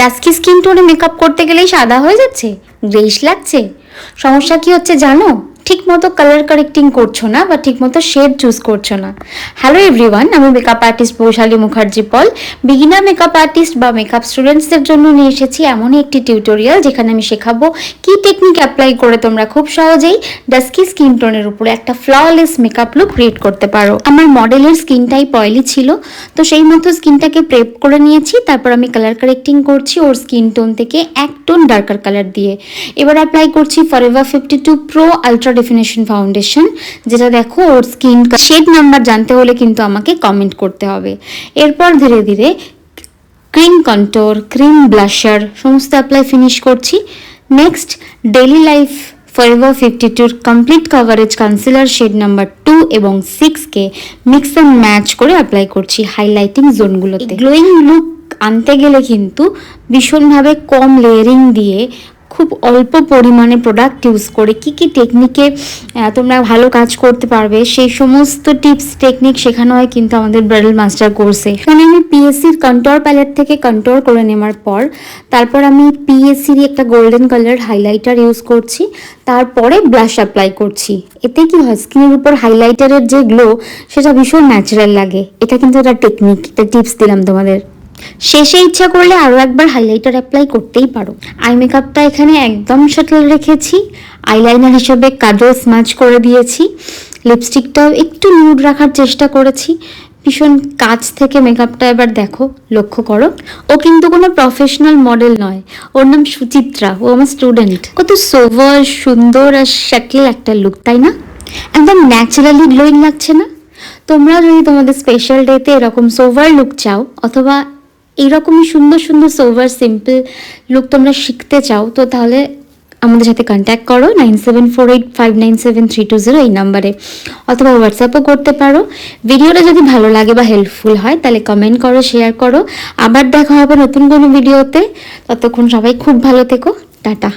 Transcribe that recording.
Dusky skin টোনে makeup করতে গেলেই সাদা হয়ে যাচ্ছে, গ্রেইশ লাগছে। সমস্যা কি হচ্ছে জানো? ঠিক মতো কালার কারেক্টিং করছো না বা ঠিক মতো শেড চুজ করছো না। হ্যালো এভরিওয়ান, আমি মেকআপ আর্টিস্ট পৌশালী মুখার্জি পল। বিগিনার মেকআপ আর্টিস্ট বা মেকআপ স্টুডেন্টসদের জন্য নিয়ে এসেছি এমনই একটি টিউটোরিয়াল যেখানে আমি শেখাবো কি টেকনিক অ্যাপ্লাই করে তোমরা খুব সহজেই ডাস্কি স্কিন টোনের উপরে একটা ফ্ললেস মেকআপ লুক ক্রিয়েট করতে পারো। আমার মডেলের স্কিন টাইপ অয়েলি ছিল, তো সেই মতো স্কিনটাকে প্রেপ করে নিয়েছি। তারপর আমি কালার কারেক্টিং করছি ওর স্কিন টোন থেকে এক টোন ডার্কার কালার দিয়ে। এবার অ্যাপ্লাই করছি forever 52 pro ultra definition foundation, যেটা দেখো ওর স্কিন শেড নাম্বার জানতে হলে কিন্তু আমাকে কমেন্ট করতে হবে। এরপর ধীরে ধীরে ক্রিম কন্ট্যুর, ক্রিম ব্লাশার সমস্ত অ্যাপ্লাই ফিনিশ করছি। Next daily life forever 52 complete coverage concealer shade number 2 এবং 6কে মিক্স অ্যান্ড ম্যাচ করে অ্যাপ্লাই করছি হাইলাইটিং জোনগুলোতে। গ্লোয়িং লুক আনতে গেলে কিন্তু ভীষণভাবে কম লেয়ারিং দিয়ে খুব অল্প পরিমাণে প্রোডাক্ট ইউজ করে কি কি টেকনিকে তোমরা ভালো কাজ করতে পারবে সেই সমস্ত টিপস টেকনিক শেখানো হয় কিন্তু আমাদের ব্রাইডাল মাস্টার কোর্সে। এখানে আমি পিএসসির কন্ট্যুর প্যালেট থেকে কন্ট্যুর করে নেওয়ার পর তারপর আমি পিএসসির একটা গোল্ডেন কালার হাইলাইটার ইউজ করছি, তারপরে ব্লাশ অ্যাপ্লাই করছি। এতে কি হয়, স্কিনের উপর হাইলাইটারের যে গ্লো সেটা ভীষণ ন্যাচারাল লাগে। এটা কিন্তু একটা টেকনিক, একটা টিপস দিলাম তোমাদের। শেষে ইচ্ছা করলে আরও একবার হাইলাইটার অ্যাপ্লাই করতেই পারো। আই মেকআপটা এখানে একদম শাটল রেখেছি, আইলাইনার হিসেবে কাজল স্মাচ করে দিয়েছি, লিপস্টিকটাও একটু নিউড রাখার চেষ্টা করেছি। ভীষণ কাছ থেকে মেকআপটা এবার দেখো, লক্ষ্য করো। ও কিন্তু কোনো প্রফেশনাল মডেল নয়, ওর নাম সুচিত্রা, ও আমার স্টুডেন্ট। কত সোভার, সুন্দর আর শাটল একটা লুক, তাই না? একদম ন্যাচারালি গ্লোয়িং লাগছে না? তোমরা যদি তোমাদের স্পেশাল ডেতে এরকম সোভার লুক চাও অথবা এইরকমই সুন্দর সুন্দর সোভার সিম্পল লুক তোমরা শিখতে চাও, তো তাহলে আমাদের সাথে কন্ট্যাক্ট করো 9748597320 এই নাম্বারে, অথবা হোয়াটসঅ্যাপও করতে পারো। ভিডিওটা যদি ভালো লাগে বা হেল্পফুল হয় তাহলে কমেন্ট করো, শেয়ার করো। আবার দেখা হবে নতুন কোনো ভিডিওতে। ততক্ষণ সবাই খুব ভালো থেকো, টাটা।